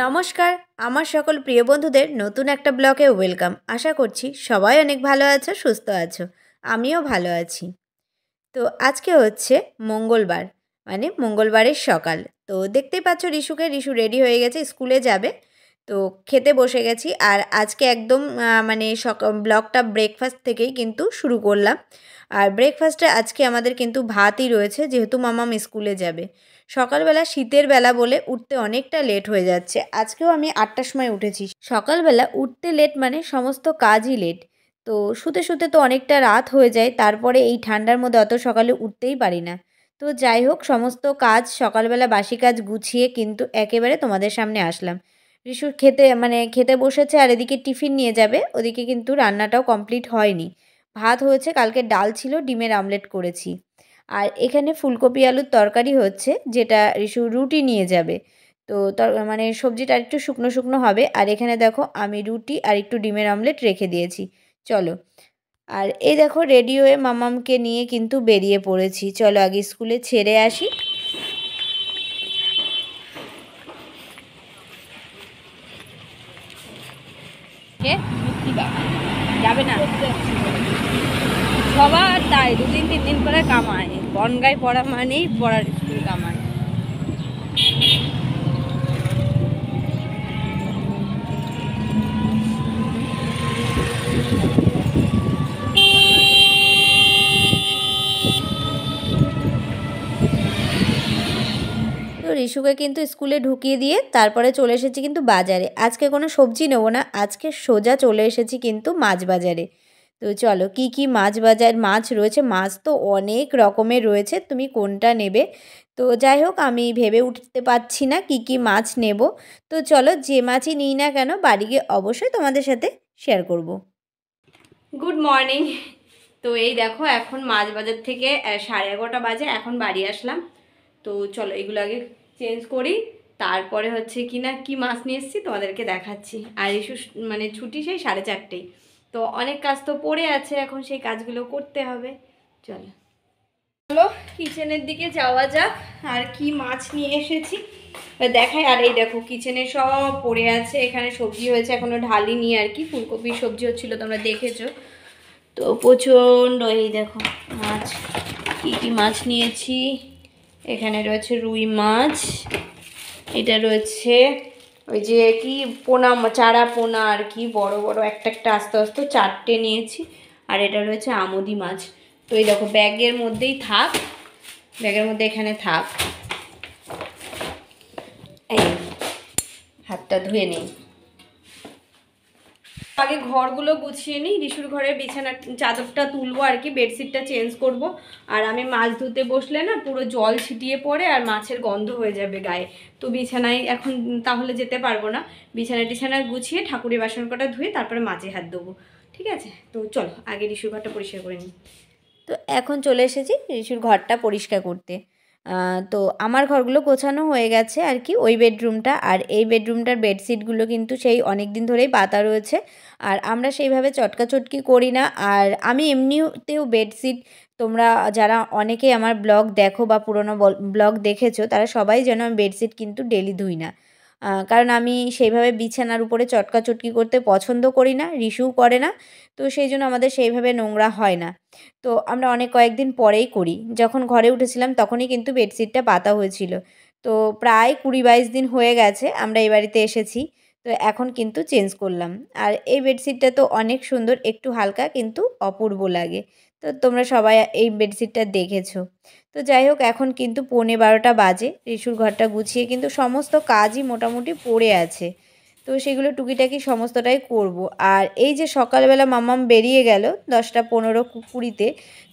নমস্কার, আমার সকল প্রিয় বন্ধুদের নতুন একটা ব্লগে ওয়েলকাম। আশা করছি সবাই অনেক ভালো আছো, সুস্থ আছো। আমিও ভালো আছি। তো আজকে হচ্ছে মঙ্গলবার, মানে মঙ্গলবারের সকাল। তো দেখতেই পাচ্ছ রিশু রেডি হয়ে গেছে, স্কুলে যাবে। তো খেতে বসে গেছি, আর আজকে একদম মানে ব্লগটা ব্রেকফাস্ট থেকেই কিন্তু শুরু করলাম। আর ব্রেকফাস্টে আজকে আমাদের কিন্তু ভাতই রয়েছে, যেহেতু মামাম স্কুলে যাবে। সকালবেলা শীতের বেলা বলে উঠতে অনেকটা লেট হয়ে যাচ্ছে। আজকেও আমি 8টার সময় উঠেছি। সকালবেলা উঠতে লেট মানে সমস্ত কাজই লেট। তো শুতে শুতে তো অনেকটা রাত হয়ে যায়, তারপরে এই ঠান্ডার মধ্যে অত সকালে উঠতেই পারি না। তো যাই হোক, সমস্ত কাজ সকালবেলা বাসি কাজ গুছিয়ে কিন্তু একেবারে তোমাদের সামনে আসলাম। রিশু খেতে বসেছে, আর এদিকে টিফিন নিয়ে যাবে। ওদিকে কিন্তু রান্নাটাও কমপ্লিট হয়নি। ভাত হয়েছে, কালকে ডাল ছিল, ডিমের আমলেট করেছি। আর এখানে ফুলকপি আলুর তরকারি হচ্ছে, যেটা রিশু রুটি নিয়ে যাবে। তো মানে সবজিটা একটু শুকনো শুকনো হবে। আর এখানে দেখো আমি রুটি আর একটু ডিমের আমলেট রেখে দিয়েছি। চলো, আর এই দেখো রেডি হয়ে মামামকে নিয়ে কিন্তু বেরিয়ে পড়েছি। চলো আগে স্কুলে ছেড়ে আসি। যাবে না সবার তাই, 2 দিন 3 দিন করে কামায়। বনগায় পড়া মানেই পড়ার স্কুল কামায়। তো রিশুকে কিন্তু স্কুলে ঢুকিয়ে দিয়ে তারপরে চলে এসেছি কিন্তু বাজারে। আজকে কোনো সবজি নেবো না, আজকে সোজা চলে এসেছি কিন্তু মাছ বাজারে। তো চলো, কি মাছ রয়েছে। মাছ তো অনেক রকমের রয়েছে, তুমি কোনটা নেবে। তো যাই হোক, আমি ভেবে উঠতে পারছি না কি মাছ নেব। তো চলো, যে মাছই নিই না কেন বাড়ি গিয়ে অবশ্যই তোমাদের সাথে শেয়ার করব। Good morning. তো এই দেখো, এখন মাছ বাজার থেকে 11:30 বাজে, এখন বাড়ি আসলাম। তো চলো এগুলো আগে চেঞ্জ করি, তারপরে হচ্ছে কি মাছ নিয়ে এসেছি তোমাদেরকে দেখাচ্ছি। আর ইস্যু মানে ছুটি সেই 4:30। তো অনেক কাজ তো পড়ে আছে, এখন সেই কাজগুলো করতে হবে। চলো কিচেনের দিকে যাওয়া যাক। আর কি মাছ নিয়ে এসেছি দেখাই। আর এই দেখো, কিচেনে সব পড়ে আছে। এখানে সবজি হয়েছে, এখনো ঢালিনি আর কি। ফুলকপির সবজি হচ্ছিল, তোমরা দেখেছো। তো প্রচণ্ড, এই দেখো মাছ, কি মাছ নিয়েছি। এখানে রয়েছে রুই মাছ, এটা রয়েছে ওই যে কি পোনা, চারা পোনা আর কি, বড় বড় একটা আস্তে আস্তে 4টে নিয়েছি। আর এটা রয়েছে আমুদি মাছ। তো এই দেখো ব্যাগের মধ্যেই থাক, ব্যাগের মধ্যে এখানে থাক। এই হাতটা ধুয়ে নেই, আগে ঘরগুলো গুছিয়ে নিই। রিশুর ঘরের বিছানার চাদরটা তুলবো আর কি, বেডশিটটা চেঞ্জ করব। আর আমি মাছ ধুতে বসলে না পুরো জল ছিটিয়ে পড়ে আর মাছের গন্ধ হয়ে যাবে গায়ে। তো বিছানায় এখন তাহলে যেতে পারবো না। বিছানা গুছিয়ে ঠাকুরের বাসন কটা ধুয়ে তারপরে মাছে হাত দেবো, ঠিক আছে। তো চলো আগে রিশুর ঘরটা পরিষ্কার করে নিই। তো এখন চলে এসেছি রিশুর ঘরটা পরিষ্কার করতে। তো আমার ঘরগুলো গোছানো হয়ে গেছে আর কি, ওই বেডরুমটা আর এই বেডরুমটার বেডশিটগুলো কিন্তু সেই অনেক দিন ধরেই পাতা রয়েছে। আর আমরা সেইভাবে চটকাচটকি করি না। আর আমি এমনিতেও বেডশিট, তোমরা যারা অনেকেই আমার ব্লগ দেখো বা পুরনো ব্লগ দেখেছো, তারা সবাই যেন আমি বেডশিট কিন্তু ডেলি ধুই না। কারণ আমি সেইভাবে বিছানার উপরে চটকাচটকি করতে পছন্দ করি না, রিশুও করে না। তো সেই জন্য আমাদের সেইভাবে নোংরা হয় না। তো আমরা অনেক কয়েকদিন পরেই করি। যখন ঘরে উঠেছিলাম তখনই কিন্তু বেডশিটটা পাতা হয়েছিল। তো প্রায় 20-22 দিন হয়ে গেছে আমরা এই বাড়িতে এসেছি। তো এখন কিন্তু চেঞ্জ করলাম। আর এই বেডশিটটা তো অনেক সুন্দর, একটু হালকা কিন্তু অপূর্ব লাগে। তো তোমরা সবাই এই বেডশিটটা দেখেছো। তো যাই হোক, এখন কিন্তু 11:45 বাজে। রিশুর ঘরটা গুছিয়ে কিন্তু সমস্ত কাজই মোটামুটি পড়ে আছে। তো সেগুলো টুকিটাকি সমস্তটাই করব। আর এই যে সকালবেলা মাম্মাম বেরিয়ে গেল 10:15-20-তে।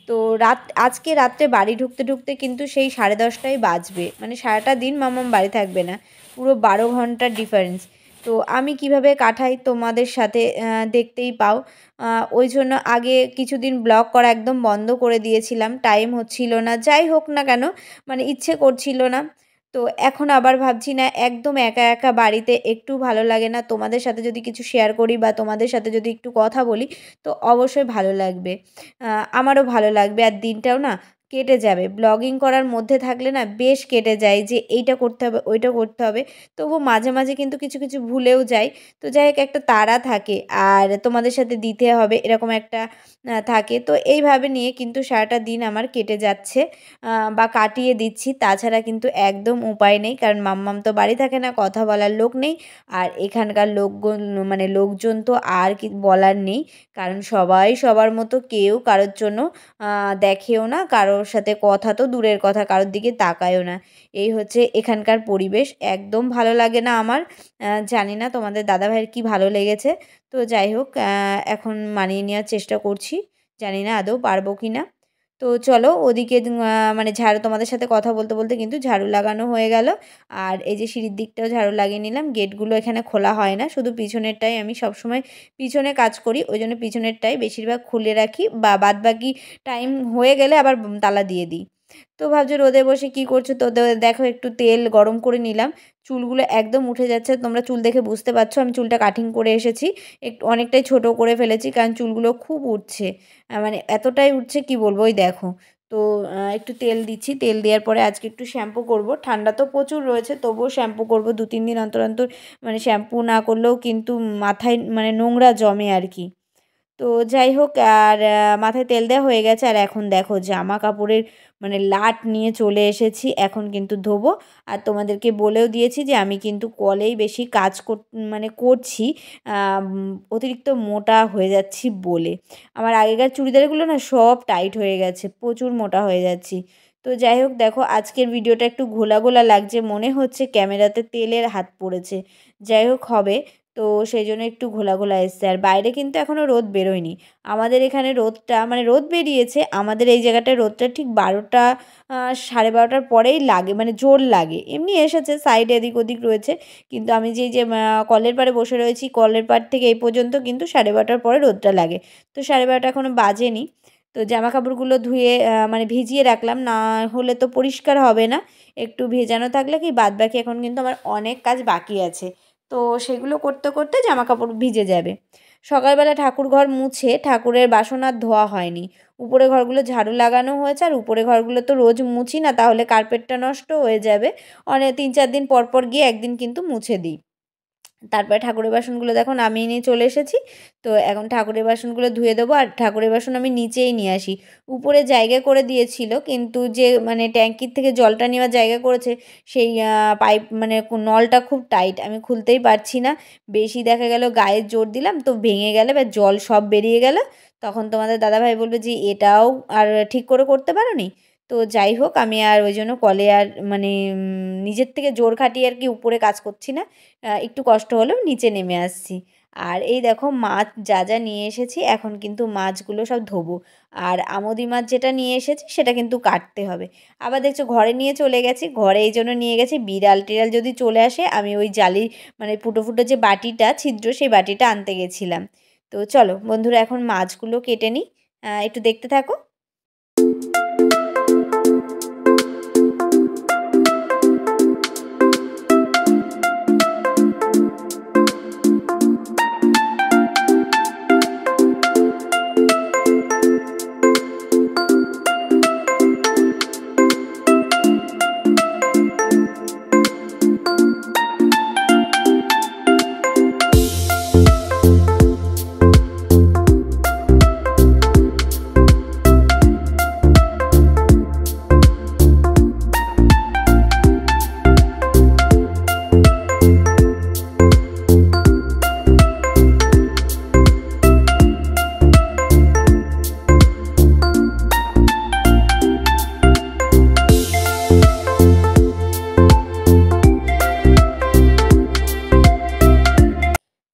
তো আজকে রাত্রে বাড়ি ঢুকতে ঢুকতে কিন্তু সেই 10:30টাই বাজবে, মানে সারাটা দিন মাম্মাম বাড়ি থাকবে না, পুরো 12 ঘন্টার ডিফারেন্স। তো আমি কিভাবে কাটাই তোমাদের সাথে দেখতেই পাও। ওই জন্য আগে কিছুদিন ব্লগ করা একদম বন্ধ করে দিয়েছিলাম, টাইম হচ্ছিল না, যাই হোক না কেন, মানে ইচ্ছে করছিল না। তো এখন আবার ভাবছি না, একদম একা একা বাড়িতে একটু ভালো লাগে না। তোমাদের সাথে যদি কিছু শেয়ার করি বা তোমাদের সাথে যদি একটু কথা বলি, তো অবশ্যই ভালো লাগবে, আমারও ভালো লাগবে। আর দিনটাও না কেটে যাবে। ব্লগিং করার মধ্যে থাকলে না বেশ কেটে যায় যে এইটা করতে হবে, ওইটা করতে হবে। তবু মাঝে, মাঝে কিন্তু কিছু, কিছু ভুলেও যাই। তো যাই হোক একটা তাড়া থাকে আর তোমাদের সাথে দিতে হবে এরকম একটা থাকে। তো এইভাবে নিয়ে কিন্তু সারাটা দিন আমার কেটে যাচ্ছে বা কাটিয়ে দিচ্ছি। তাছাড়া কিন্তু একদম উপায় নেই। কারণ মাম্মাম তো বাড়ি থাকে না, কথা বলার লোক নেই। আর এখানকার মানে লোকজন তো আর কি বলার নেই। কারণ সবাই সবার মতো, কেউ কারোর জন্য দেখেও না, কারোর সাথে কথা তো দূরের কথা, কারোর দিকে তাকায়ও না। এই হচ্ছে এখানকার পরিবেশ। একদম ভালো লাগে না আমার। জানি না তোমাদের দাদাভাইয়ের কী ভালো লেগেছে। তো যাই হোক এখন মানিয়ে নেওয়ার চেষ্টা করছি। জানি না আদৌ পারবো কি না। তো চলো ওদিকে মানে ঝাড়ু, তোমাদের সাথে কথা বলতে বলতে কিন্তু ঝাড়ু লাগানো হয়ে গেল। আর এই যে সিঁড়ির দিকটাও ঝাড়ু লাগিয়ে নিলাম। গেটগুলো এখানে খোলা হয় না, শুধু পিছনেরটাই আমি সবসময় পিছনে কাজ করি, ওই জন্য পিছনেরটাই বেশিরভাগ খুলে রাখি বা বাদবাকি টাইম হয়ে গেলে আবার তালা দিয়ে দিই। তো ভাবছো রোদে বসে কী করছো, তো দেখো একটু তেল গরম করে নিলাম। চুলগুলো একদম উঠে যাচ্ছে, তোমরা চুল দেখে বুঝতে পারছো আমি চুলটা কাটিং করে এসেছি। একটু অনেকটাই ছোট করে ফেলেছি কারণ চুলগুলো খুব উঠছে। মানে এতটাই উঠছে কি বলবো, ওই দেখো। তো একটু তেল দিচ্ছি, তেল দেওয়ার পরে আজকে একটু শ্যাম্পু করব। ঠান্ডা তো প্রচুর রয়েছে, তবুও শ্যাম্পু করব 2-3 দিন অন্তর অন্তর। মানে শ্যাম্পু না করলেও কিন্তু মাথায় মানে নোংরা জমে আর কি। তো যাই হোক আর মাথায় তেল দেওয়া হয়ে গেছে। আর এখন দেখো জামা কাপড়ের মানে লাট নিয়ে চলে এসেছি, এখন কিন্তু ধোবো। আর তোমাদেরকে বলেও দিয়েছি যে আমি কিন্তু কলেই বেশি কাজ মানে করছি, অতিরিক্ত মোটা হয়ে যাচ্ছি বলে। আমার আগেকার চুড়িদারগুলো না সব টাইট হয়ে গেছে, প্রচুর মোটা হয়ে যাচ্ছি। তো যাই হোক দেখো আজকের ভিডিওটা একটু ঘোলা ঘোলা লাগছে, মনে হচ্ছে ক্যামেরাতে তেলের হাত পড়েছে। যাই হোক হবে। তো সেই জন্য একটু ঘোলা ঘোলা এসছে। আর বাইরে কিন্তু এখনও রোদ বেরোয়নি। আমাদের এখানে রোদটা মানে রোদ বেরিয়েছে, আমাদের এই জায়গাটায় রোদটা ঠিক 12টা 12:30টার পরেই লাগে, মানে জোর লাগে। এমনি এসেছে সাইডে এদিক ওদিক রয়েছে, কিন্তু আমি যে কলের পাড়ে বসে রয়েছি, কলের পাড় থেকে এই পর্যন্ত কিন্তু 12:30টার পরে রোদটা লাগে। তো 12:30টা এখনও বাজেনি। তো জামা কাপড়গুলো ধুয়ে মানে ভিজিয়ে রাখলাম, না হলে তো পরিষ্কার হবে না। একটু ভেজানো থাকলে কি বাদবাকি এখন কিন্তু আমার অনেক কাজ বাকি আছে। তো সেগুলো করতে করতে জামা কাপড় ভিজে যাবে। সকালবেলা ঠাকুর ঘর মুছে ঠাকুরের বাসন আর ধোয়া হয়নি। উপরে ঘরগুলো ঝাড়ু লাগানো হয়েছে, আর উপরে ঘরগুলো তো রোজ মুছি না, তাহলে কার্পেটটা নষ্ট হয়ে যাবে। অনেক 3-4 দিন পর পর গিয়ে একদিন কিন্তু মুছে দিই। তারপরে ঠাকুরের বাসনগুলো দেখো নামিয়ে নিয়ে চলে এসেছি। তো এখন ঠাকুরের বাসনগুলো ধুয়ে দেবো। আর ঠাকুরের বাসন আমি নিচেই নিয়ে আসি। উপরে জায়গা করে দিয়েছিল, কিন্তু যে মানে ট্যাঙ্কির থেকে জলটা নেওয়ার জায়গা করেছে সেই পাইপ মানে নলটা খুব টাইট, আমি খুলতেই পারছি না। বেশি দেখা গেল গায়ে জোর দিলাম তো ভেঙে গেলে বা জল সব বেরিয়ে গেল, তখন তোমাদের দাদাভাই বলবে যে এটাও আর ঠিক করে করতে পারোনি। তো যাই হোক আমি আর ওই জন্য কলে আর মানে নিজের থেকে জোর খাটিয়ে আর কি উপরে কাজ করছি না। একটু কষ্ট হলেও নিচে নেমে আসছি। আর এই দেখো মাছ যা যা নিয়ে এসেছি, এখন কিন্তু মাছগুলো সব ধোবো। আর আমোদি মাছ যেটা নিয়ে এসেছি সেটা কিন্তু কাটতে হবে। আবার দেখছো ঘরে নিয়ে চলে গেছি, ঘরে এই জন্য নিয়ে গেছি বিড়াল টিড়াল যদি চলে আসে, আমি ওই জালি মানে ফুটো ফুটো যে বাটিটা ছিদ্র সেই বাটিটা আনতে গেছিলাম। তো চলো বন্ধুরা এখন মাছগুলো কেটে নিই, একটু দেখতে থাকো।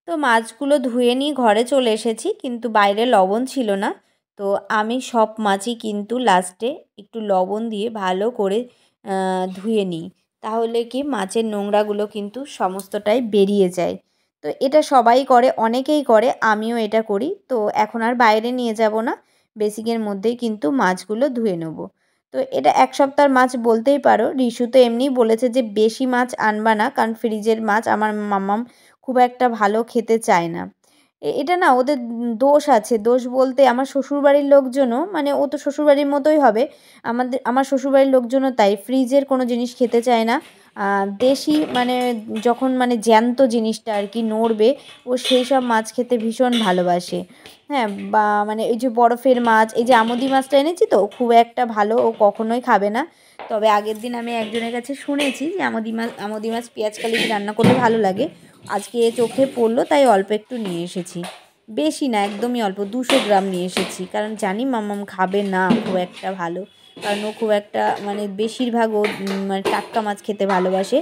তো মাছগুলো ধুয়ে নিয়ে ঘরে চলে এসেছি, কিন্তু বাইরে লবণ ছিল না। তো আমি সব মাছই কিন্তু লাস্টে একটু লবণ দিয়ে ভালো করে ধুয়ে নিই। তাহলে কি মাছের নোংরাগুলো কিন্তু সমস্তটাই বেরিয়ে যায়। তো এটা সবাই করে, অনেকেই করে, আমিও এটা করি। তো এখন আর বাইরে নিয়ে যাব না, বেসিকের মধ্যেই কিন্তু মাছগুলো ধুয়ে নেব। তো এটা 1 সপ্তাহের মাছ বলতেই পারো। রিশু তো এমনিই বলেছে যে বেশি মাছ আনবা না, কারণ ফ্রিজের মাছ আমার মাম্মাম খুব একটা ভালো খেতে চায় না। এটা না ওদের দোষ আছে, দোষ বলতে আমার শ্বশুরবাড়ির লোকজনও, মানে ও তো শ্বশুরবাড়ির মতোই হবে, আমার শ্বশুরবাড়ির লোকজনও তাই ফ্রিজের কোনো জিনিস খেতে চায় না। দেশি মানে যখন মানে জ্যান্ত জিনিসটা আর কি নড়বে, ও সেই সব মাছ খেতে ভীষণ ভালোবাসে। হ্যাঁ, বা মানে এই যে বরফের মাছ, এই যে আমুদি মাছটা এনেছি তো খুব একটা ভালো ও কখনোই খাবে না। তবে আগের দিন আমি একজনের কাছে শুনেছি যে আমুদি মাছ পেঁয়াজ কালি দিয়ে রান্না করলে ভালো লাগে। আজকে চোখে পড়লো তাই অল্প একটু নিয়ে এসেছি, বেশি না, একদমই অল্প 200 গ্রাম নিয়ে এসেছি, কারণ জানি মাম্মাম খাবে না খুব একটা ভালো, কারণ ও খুব একটা মানে বেশিরভাগ ও মানে টাটকা মাছ খেতে ভালোবাসে।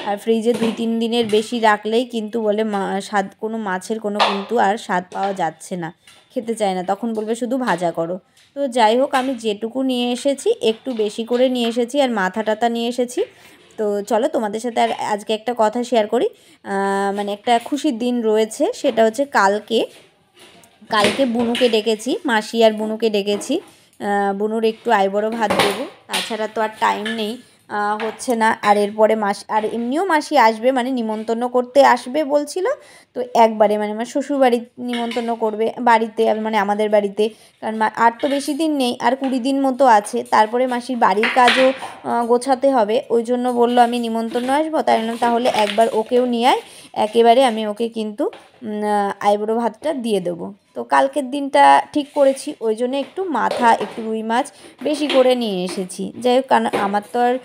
আর ফ্রিজে 2-3 দিনের বেশি রাখলেই কিন্তু বলে স্বাদ, কোনো মাছের কোনো কিন্তু আর স্বাদ পাওয়া যাচ্ছে না, খেতে চায় না, তখন বলবে শুধু ভাজা করো। তো যাই হোক, আমি যেটুকু নিয়ে এসেছি একটু বেশি করে নিয়ে এসেছি, আর মাথা টাথা নিয়ে এসেছি। তো চলো তোমাদের সাথে আর আজকে একটা কথা শেয়ার করি। মানে একটা খুশির দিন রয়েছে, সেটা হচ্ছে কালকে কালকে বুনুকে ডেকেছি, মাসি আর বুনুকে ডেকেছি। বুনুর একটু আইবুড়ো ভাত দেবো, তাছাড়া তো আর টাইম নেই, হচ্ছে না। আর এরপরে মাসি, আর এমনিও মাসি আসবে, মানে নিমন্ত্রণ করতে আসবে বলছিল। তো একবারে মানে আমার শ্বশুরবাড়ির নিমন্ত্রণ করবে বাড়িতে, মানে আমাদের বাড়িতে, কারণ আর তো বেশি দিন নেই, আর 20 দিন মতো আছে, তারপরে মাসির বাড়ির কাজও গোছাতে হবে, ওই জন্য বললো আমি নিমন্ত্রণ আসবো, তাই বললাম তাহলে একবার ওকেও নিয়ে আয়, একেবারে আমি ওকে কিন্তু আইবুড়ো ভাতটা দিয়ে দেবো। তো কালকের দিনটা ঠিক করেছি, ওই জন্য একটু মাথা, একটু রুই মাছ বেশি করে নিয়ে এসেছি। যাই হোক, কারণ আমার তো আর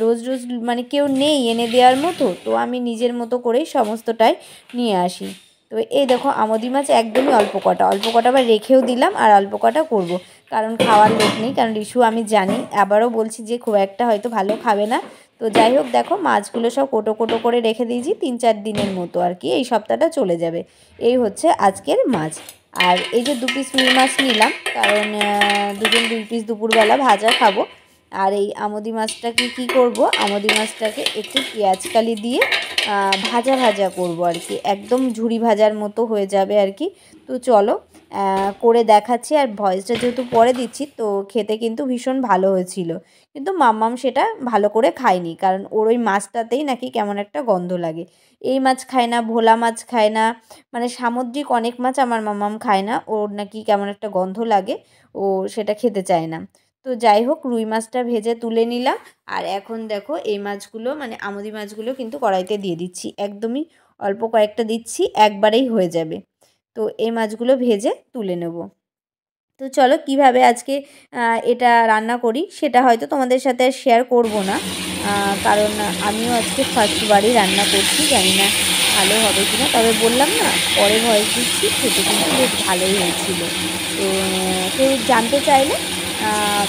রোজ রোজ মানে কেউ নেই এনে দেওয়ার মতো, তো আমি নিজের মতো করেই সমস্তটাই নিয়ে আসি। তো এই দেখো আমুদি মাছ একদমই অল্প কটা আবার রেখেও দিলাম, আর অল্প কটা করবো, কারণ খাওয়ার লোক নেই, কারণ রিশু আমি জানি, আবারও বলছি যে খুব একটা হয়তো ভালো খাবে না। তো যাই হোক, দেখো মাছগুলো সব কোটো কোটো করে রেখে দিয়েছি 3-4 দিনের মতো আর কি, এই সপ্তাহটা চলে যাবে। এই হচ্ছে আজকের মাছ। আর এই যে 2 পিস রুই মাছ নিলাম, কারণ দুজন 2 পিস দুপুরবেলা ভাজা খাবো। আর এই আমুদি মাছটাকে কী করব, আমুদি মাছটাকে একটু পেঁয়াজ কালি দিয়ে ভাজা ভাজা করব আর কি, একদম ঝুরি ভাজার মতো হয়ে যাবে আর কি। তো চলো করে দেখাচ্ছি, আর ভয়েসটা যেহেতু পরে দিচ্ছি, তো খেতে কিন্তু ভীষণ ভালো হয়েছিল। কিন্তু মাম্মাম সেটা ভালো করে খায়নি, কারণ ওর ওই মাছটাতেই নাকি কেমন একটা গন্ধ লাগে। এই মাছ খায় না, ভোলা মাছ খায় না, মানে সামুদ্রিক অনেক মাছ আমার মাম্মাম খায় না, ওর নাকি কেমন একটা গন্ধ লাগে, ও সেটা খেতে চায় না। তো যাই হোক, রুই মাছটা ভেজে তুলে নিলাম। আর এখন দেখো এই মাছগুলো, মানে আমুদি মাছগুলো কিন্তু কড়াইতে দিয়ে দিচ্ছি, একদমই অল্প কয়েকটা দিচ্ছি, একবারেই হয়ে যাবে। তো এই মাছগুলো ভেজে তুলে নেব। তো চলো কিভাবে আজকে এটা রান্না করি সেটা হয়তো তোমাদের সাথে আর শেয়ার করব না, কারণ আমিও আজকে ফার্স্টবারই রান্না করছি, জানি না ভালো হবে কি না, তবে বললাম না পরে ভয়েস দিচ্ছি, খেতে কিন্তু বেশ ভালোই হয়েছিল। তো কেউ জানতে চাইলে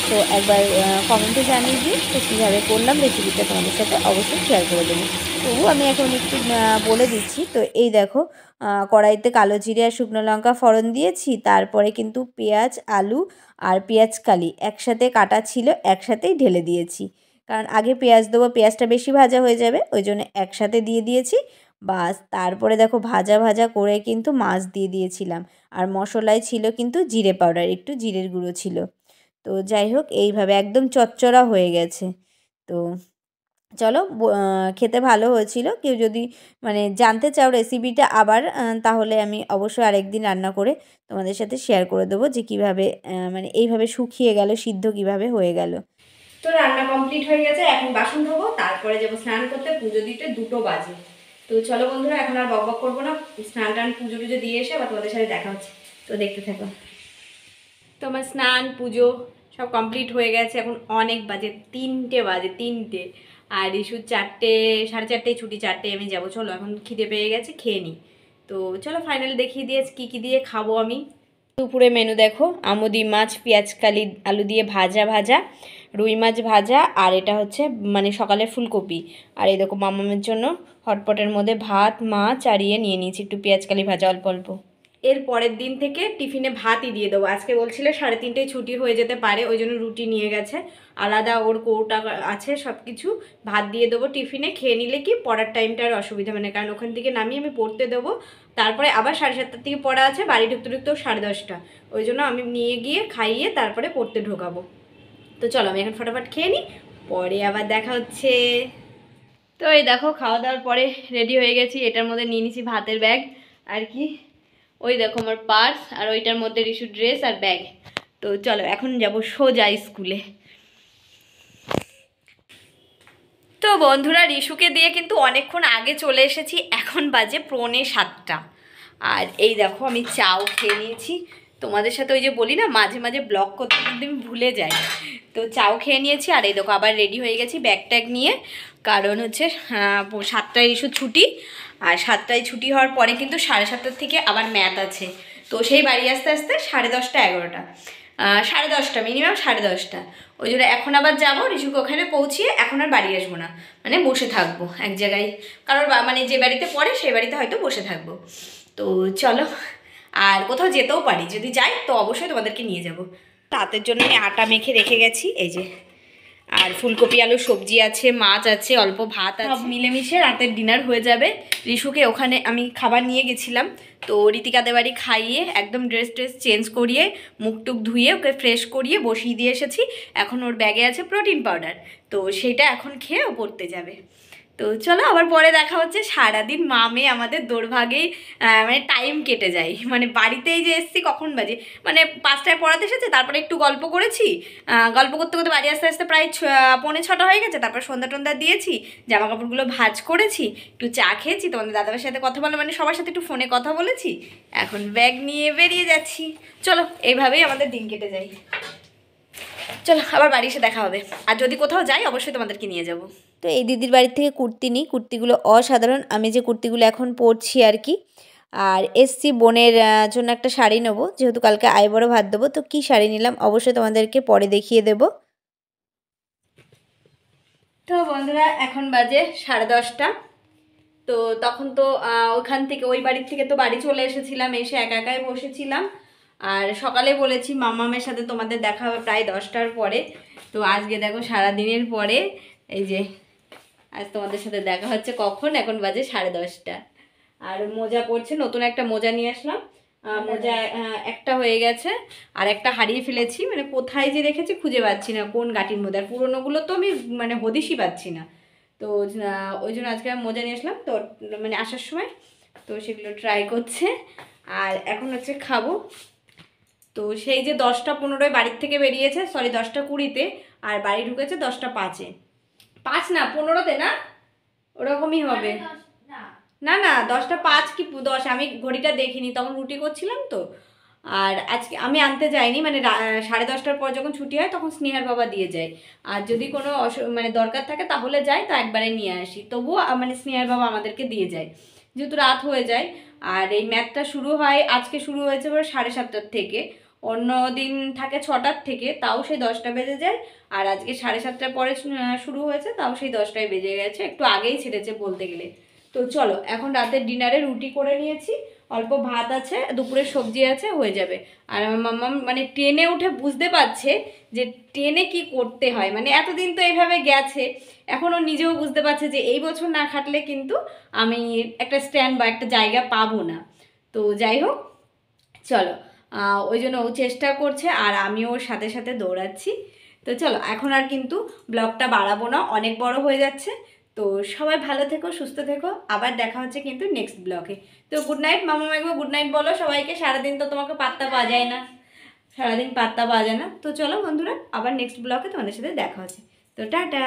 তো একবার কমেন্টে জানিয়ে দিই, তো কীভাবে করলাম রেসিপিটা তোমাদের সাথে অবশ্যই শেয়ার করে দেবো। তবু আমি এখন একটু বলে দিচ্ছি। তো এই দেখো, কড়াইতে কালো জিরে আর শুকনো লঙ্কা ফোড়ন দিয়েছি, তারপরে কিন্তু পেঁয়াজ, আলু আর পেঁয়াজ কালি একসাথে কাটা ছিল, একসাথেই ঢেলে দিয়েছি, কারণ আগে পেঁয়াজ দেবো, পেঁয়াজটা বেশি ভাজা হয়ে যাবে, ওই জন্য একসাথে দিয়ে দিয়েছি। বাস, তারপরে দেখো ভাজা ভাজা করে কিন্তু মাছ দিয়ে দিয়েছিলাম, আর মশলায় ছিল কিন্তু জিরে পাউডার, একটু জিরের গুঁড়ো ছিল। তো যাই হোক, এইভাবে একদম চচ্চড়া হয়ে গেছে। তো চলো, খেতে ভালো হয়েছিল। কেউ যদি মানে জানতে চাও রেসিপিটা আবার, তাহলে আমি অবশ্যই আরেকদিন রান্না করে তোমাদের সাথে শেয়ার করে দেবো যে কীভাবে মানে এইভাবে শুকিয়ে গেল, সিদ্ধ কিভাবে হয়ে গেল। তো রান্না কমপ্লিট হয়ে গেছে, এখন বাসন ধোবো, তারপরে যাবো স্নান করতে, পুজো দিতে 2টো বাজে। তো চলো বন্ধুরা, এখন আর বকবক করবো না, স্নান টান পুজো টুজো দিয়ে এসে আবার তোমাদের সাথে দেখা হচ্ছে। তো দেখতে থাকো। তো আমার স্নান পুজো সব কমপ্লিট হয়ে গেছে, এখন অনেক বাজে, 3টে বাজে, 3টে। আর ইস্যুর 4টে, 4:30 ছুটি, 4টে আমি যাবো। চলো এখন খিদে পেয়ে গেছে, খেয়ে নিই। তো চলো ফাইনালি দেখিয়ে দিয়ে কী কী দিয়ে খাবো আমি। দুপুরে মেনু দেখো, আমুদি মাছ পেঁয়াজ কালি আলু দিয়ে ভাজা ভাজা, রুই মাছ ভাজা, আর এটা হচ্ছে মানে সকালে ফুলকপি। আর এই দেখো মামামের জন্য হটপটের মধ্যে ভাত মাছ চাড়িয়ে নিয়ে নিয়েছি, একটু পেঁয়াজ কালি ভাজা অল্প অল্প। এর পরের দিন থেকে টিফিনে ভাতই দিয়ে দেবো। আজকে বলছিল 3:30 ছুটি হয়ে যেতে পারে, ওই জন্য রুটি নিয়ে গেছে, আলাদা ওর কৌটা আছে, সব কিছু ভাত দিয়ে দেবো টিফিনে, খেয়ে নিলে কি পড়ার টাইমটা আর অসুবিধা মানে, কারণ ওখান থেকে নামিয়ে আমি পড়তে দেবো, তারপরে আবার 7:30 থেকে পড়া আছে, বাড়ি ঢুকতে ঢুকতেও 10:30, ওই জন্য আমি নিয়ে গিয়ে খাইয়ে তারপরে পড়তে ঢোকাবো। তো চলো আমি এখন ফটাফট খেয়ে নিই, পরে আবার দেখা হচ্ছে। তো এই দেখো খাওয়া দাওয়ার পরে রেডি হয়ে গেছি, এটার মধ্যে নিয়ে নিছি ভাতের ব্যাগ আর কি, ওই দেখো আমার পার্স, আর ওইটার মধ্যে রিশু ড্রেস আর ব্যাগ। তো চলো এখন যাব সোজা স্কুলে। তো বন্ধুরা, রিশুকে দিয়ে কিন্তু অনেকক্ষণ আগে চলে এসেছি, এখন বাজে 6:45। আর এই দেখো আমি চাও খেয়ে নিয়েছি। তোমাদের সাথে ওই যে বলি না মাঝে মাঝে ব্লগ করতে কিন্তু আমি ভুলে যাই, তো চাও খেয়ে নিয়েছি। আর এই দেখো আবার রেডি হয়ে গেছি ব্যাগ ট্যাগ নিয়ে, কারণ হচ্ছে 7টায় রিশুর ছুটি। আর 7টায় ছুটি হওয়ার পরে কিন্তু 7:30 থেকে আবার ম্যাথ আছে। তো সেই বাড়ি আসতে আসতে 10:30 11টা, 10:30 মিনিমাম 10:30। ওই জন্য এখন আবার যাবো রিশুকে ওখানে পৌঁছিয়ে এখন আর বাড়ি আসবো না, মানে বসে থাকবো এক জায়গায়, কারণ মানে যে বাড়িতে পড়ে সেই বাড়িতে হয়তো বসে থাকবো। তো চলো, আর কোথাও যেতেও পারি, যদি যাই তো অবশ্যই তোমাদেরকে নিয়ে যাব। রাতের জন্য আমি আটা মেখে রেখে গেছি এই যে, আর ফুলকপি আলু সবজি আছে, মাছ আছে, অল্প ভাত আছে, সব মিলেমিশে রাতের ডিনার হয়ে যাবে। রিশুকে ওখানে আমি খাবার নিয়ে গেছিলাম, তো ঋতিকাদের বাড়ি খাইয়ে একদম ড্রেস চেঞ্জ করিয়ে মুখ টুক ধুয়ে ওকে ফ্রেশ করিয়ে বসিয়ে দিয়ে এসেছি। এখন ওর ব্যাগে আছে প্রোটিন পাউডার, তো সেটা এখন খেয়ে ও পড়তে যাবে। তো চলো আবার পরে দেখা হচ্ছে। সারাদিন মা মেয়ে আমাদের দৌড়ভাগেই মানে টাইম কেটে যায়, মানে বাড়িতেই যে এসছি কখন বাজে, মানে 5টায় পড়াতে এসেছে, তারপরে একটু গল্প করেছি, গল্প করতে করতে বাড়ি আসতে আসতে প্রায় 5:45 হয়ে গেছে। তারপর সন্ধ্যা টন্ধা দিয়েছি, জামা কাপড়গুলো ভাঁজ করেছি, একটু চা খেয়েছি, তোমাদের দাদাভাইয়ের সাথে কথা বলে মানে সবার সাথে একটু ফোনে কথা বলেছি, এখন ব্যাগ নিয়ে বেরিয়ে যাচ্ছি। চলো এইভাবেই আমাদের দিন কেটে যায়। চলো আবার বাড়ি এসে দেখা হবে, আর যদি কোথাও যাই অবশ্যই তোমাদেরকে নিয়ে যাব। তো এই দিদির বাড়ির থেকে কুর্তি নিই, কুর্তিগুলো অসাধারণ, আমি যে কুর্তিগুলো এখন পরছি আর কি। আর এসছি বোনের জন্য একটা শাড়ি নেবো, যেহেতু কালকে আইবড়ো ভাত দেবো, তো কী শাড়ি নিলাম অবশ্যই তোমাদেরকে পরে দেখিয়ে দেবো। তো বন্ধুরা এখন বাজে 10:30। তো তখন তো ওখান থেকে ওই বাড়ির থেকে তো বাড়ি চলে এসেছিলাম, এসে একা একাই বসেছিলাম। আর সকালে বলেছি মামামের সাথে তোমাদের দেখা হবে প্রায় 10টার পরে। তো আজকে দেখো সারাদিনের পরে এই যে আজ তোমাদের সাথে দেখা হচ্ছে কখন, এখন বাজে 10:30। আর মোজা পরছে, নতুন একটা মোজা নিয়ে আসলাম। মোজা একটা হয়ে গেছে, আর একটা হারিয়ে ফেলেছি, মানে কোথায় যে রেখেছি খুঁজে পাচ্ছি না কোন গাঁটির মধ্যে। আর পুরোনোগুলো তো আমি মানে হদিশই পাচ্ছি না। তো ওই জন্য আজকে আমি মোজা নিয়ে আসলাম, তো মানে আসার সময় তো সেগুলো ট্রাই করছে। আর এখন হচ্ছে খাবো। তো সেই যে 10:15 বাড়ির থেকে বেরিয়েছে, সরি 10:20-তে, আর বাড়ি ঢুকেছে 10:05-এ। 5 না 15-তে না, ওরকমই হবে। না না 10:05 কি 10, আমি ঘড়িটা দেখিনি, তখন রুটি করছিলাম তো। আর আজকে আমি আনতে যাইনি, মানে 10:30টার পর যখন ছুটি হয় তখন স্নেহার বাবা দিয়ে যায়। আর যদি কোনো মানে দরকার থাকে তাহলে যাই, তো একবারে নিয়ে আসি, তবুও মানে স্নেহার বাবা আমাদেরকে দিয়ে যায়, যেহেতু রাত হয়ে যায়। আর এই ম্যাথটা শুরু হয়, আজকে শুরু হয়েছে 7:30টার থেকে, অন্য দিন থাকে 6টার থেকে, তাও সেই 10টা বেজে যায়। আর আজকে 7:30টার পরে শুরু হয়েছে, তাও সেই 10টায় বেজে গেছে, একটু আগেই ছেড়েছে বলতে গেলে। তো চলো এখন রাতের ডিনারে রুটি করে নিয়েছি, অল্প ভাত আছে, দুপুরের সবজি আছে, হয়ে যাবে। আর আমার মাম্মা মানে ট্রেনে উঠে বুঝতে পারছে যে ট্রেনে কি করতে হয়, মানে এতদিন তো এইভাবে গেছে, এখনও নিজেও বুঝতে পারছে যে এই বছর না খাটলে কিন্তু আমি একটা স্ট্যান্ড বা একটা জায়গা পাবো না। তো যাই হোক চলো, ওই জন্য ও চেষ্টা করছে আর আমিও ওর সাথে সাথে দৌড়াচ্ছি। তো চলো এখন আর কিন্তু ব্লগটা বাড়াবো না, অনেক বড় হয়ে যাচ্ছে। তো সবাই ভালো থেকো, সুস্থ থেকো, আবার দেখা হচ্ছে কিন্তু নেক্সট ব্লগে। তো গুড নাইট মামা, একবার গুড নাইট বলো সবাইকে, সারাদিন তো তোমাকে পাত্তা পাওয়া যায় না, সারাদিন পাত্তা পাওয়া যায় না। তো চলো বন্ধুরা, আবার নেক্সট ব্লগে তোমাদের সাথে দেখা হচ্ছে। তো টাটা।